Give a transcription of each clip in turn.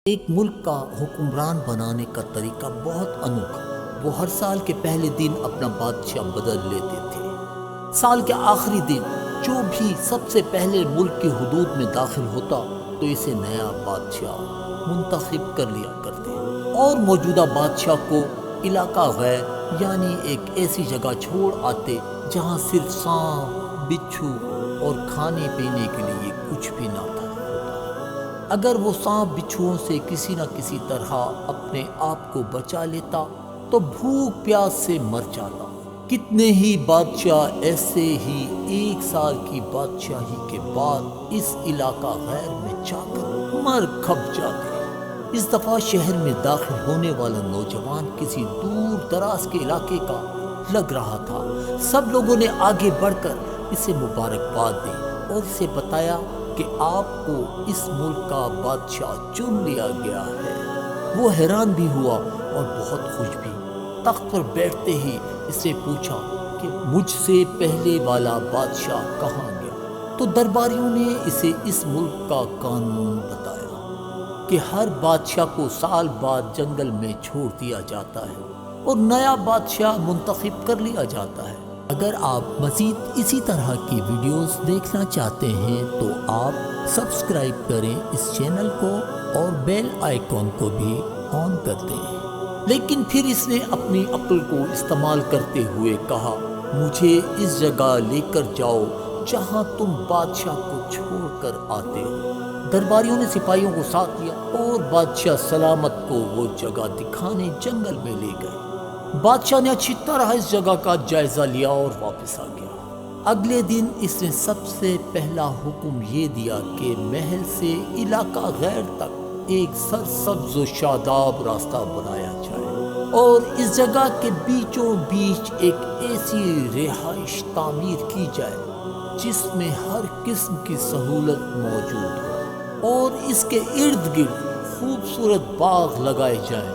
ایک ملک کا حکمران بنانے کا طریقہ بہت انوکھا۔ وہ ہر سال کے پہلے دن اپنا بادشاہ بدل لیتے تھے۔ سال کے آخری دن جو بھی سب سے پہلے ملک کی حدود میں داخل ہوتا تو اسے نیا بادشاہ منتخب کر لیا کرتے اور موجودہ بادشاہ کو علاقہ غیر یعنی ایک ایسی جگہ چھوڑ آتے جہاں صرف سانپ، بچھو اور کھانے پینے کے لیے کچھ بھی نہ تھا۔ اگر وہ سانپ بچھوؤں سے کسی نہ کسی طرح اپنے آپ کو بچا لیتا تو بھوک پیاس سے مر جاتا۔ کتنے ہی بادشاہ ایسے ہی ایک سال کی بادشاہی کے بعد اس علاقہ غیر میں جا کر مر کھپ جاتے۔ اس دفعہ شہر میں داخل ہونے والا نوجوان کسی دور دراز کے علاقے کا لگ رہا تھا۔ سب لوگوں نے آگے بڑھ کر اسے مبارکباد دی اور اسے بتایا کہ آپ کو اس ملک کا بادشاہ چن لیا گیا ہے۔ وہ حیران بھی ہوا اور بہت خوش بھی۔ تخت پر بیٹھتے ہی اس نے پوچھا کہ مجھ سے پہلے والا بادشاہ کہاں گیا؟ تو درباریوں نے اسے اس ملک کا قانون بتایا کہ ہر بادشاہ کو سال بعد جنگل میں چھوڑ دیا جاتا ہے اور نیا بادشاہ منتخب کر لیا جاتا ہے۔ اگر آپ مزید اسی طرح کی ویڈیوز دیکھنا چاہتے ہیں تو آپ سبسکرائب کریں اس چینل کو اور بیل آئیکن کو بھی آن کر دیں۔ لیکن پھر اس نے اپنی عقل کو استعمال کرتے ہوئے کہا، مجھے اس جگہ لے کر جاؤ جہاں تم بادشاہ کو چھوڑ کر آتے ہو۔ درباریوں نے سپاہیوں کو ساتھ لیا اور بادشاہ سلامت کو وہ جگہ دکھانے جنگل میں لے گئے۔ بادشاہ نے اچھی طرح اس جگہ کا جائزہ لیا اور واپس آ گیا۔ اگلے دن اس نے سب سے پہلا حکم یہ دیا کہ محل سے علاقہ غیر تک ایک سرسبز و شاداب راستہ بنایا جائے اور اس جگہ کے بیچوں بیچ ایک ایسی رہائش تعمیر کی جائے جس میں ہر قسم کی سہولت موجود ہو اور اس کے ارد گرد خوبصورت باغ لگائے جائیں۔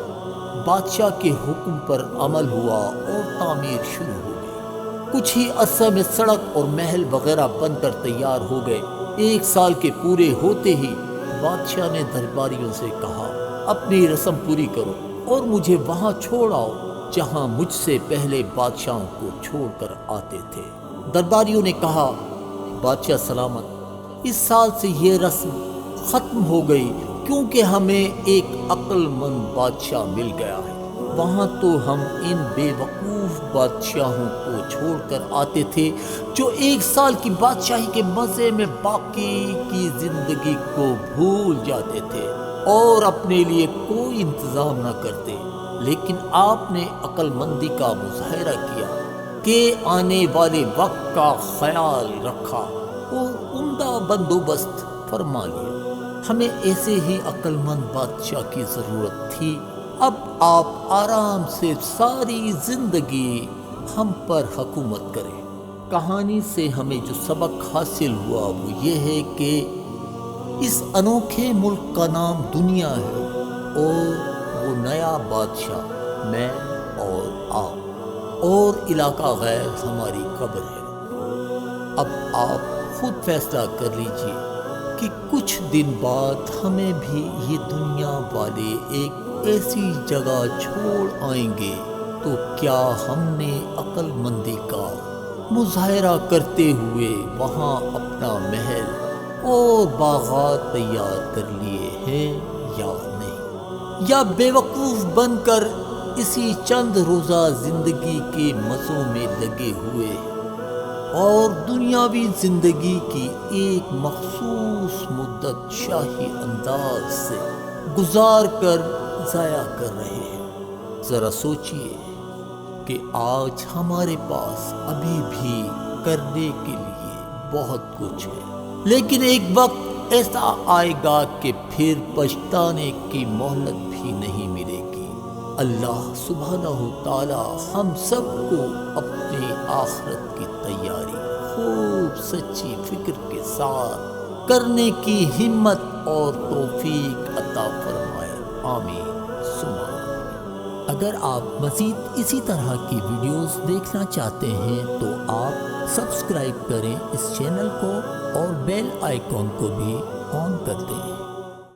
بادشاہ کے حکم پر عمل ہوا اور تعمیر شروع ہو گئی۔ کچھ ہی عرصہ میں سڑک اور محل وغیرہ بن کر تیار ہو گئے۔ ایک سال کے پورے ہوتے ہی بادشاہ نے درباریوں سے کہا، اپنی رسم پوری کرو اور مجھے وہاں چھوڑ آؤ جہاں مجھ سے پہلے بادشاہوں کو چھوڑ کر آتے تھے۔ درباریوں نے کہا، بادشاہ سلامت، اس سال سے یہ رسم ختم ہو گئی کیونکہ ہمیں ایک عقل مند بادشاہ مل گیا ہے۔ وہاں تو ہم ان بے وقوف بادشاہوں کو چھوڑ کر آتے تھے جو ایک سال کی بادشاہی کے مزے میں باقی کی زندگی کو بھول جاتے تھے اور اپنے لیے کوئی انتظام نہ کرتے، لیکن آپ نے عقل مندی کا مظاہرہ کیا کہ آنے والے وقت کا خیال رکھا اور عمدہ بندوبست فرما لیا۔ ہمیں ایسے ہی عقل مند بادشاہ کی ضرورت تھی۔ اب آپ آرام سے ساری زندگی ہم پر حکومت کریں۔ کہانی سے ہمیں جو سبق حاصل ہوا وہ یہ ہے کہ اس انوکھے ملک کا نام دنیا ہے اور وہ نیا بادشاہ میں اور آپ اور علاقہ غیر ہماری قبر ہے۔ اب آپ خود فیصلہ کر لیجئے کہ کچھ دن بعد ہمیں بھی یہ دنیا والے ایک ایسی جگہ چھوڑ آئیں گے تو کیا ہم نے عقل مندی کا مظاہرہ کرتے ہوئے وہاں اپنا محل اور باغات تیار کر لیے ہیں یا نہیں، یا بے وقوف بن کر اسی چند روزہ زندگی کے مزوں میں لگے ہوئے اور دنیاوی زندگی کی ایک مخصوص مدت شاہی انداز سے گزار کر ضائع کر رہے ہیں۔ ذرا سوچئے کہ آج ہمارے پاس ابھی بھی کرنے کے لیے بہت کچھ ہے، لیکن ایک وقت ایسا آئے گا کہ پھر پچھتانے کی مہلت بھی نہیں ملے گی۔ اللہ سبحانہ تعالی ہم سب کو اپنی آخرت کی تیاری خوب سچی فکر کے ساتھ کرنے کی ہمت اور توفیق عطا فرمائے، آمین ثم آمین۔ اگر آپ مزید اسی طرح کی ویڈیوز دیکھنا چاہتے ہیں تو آپ سبسکرائب کریں اس چینل کو اور بیل آئیکن کو بھی آن کر دیں۔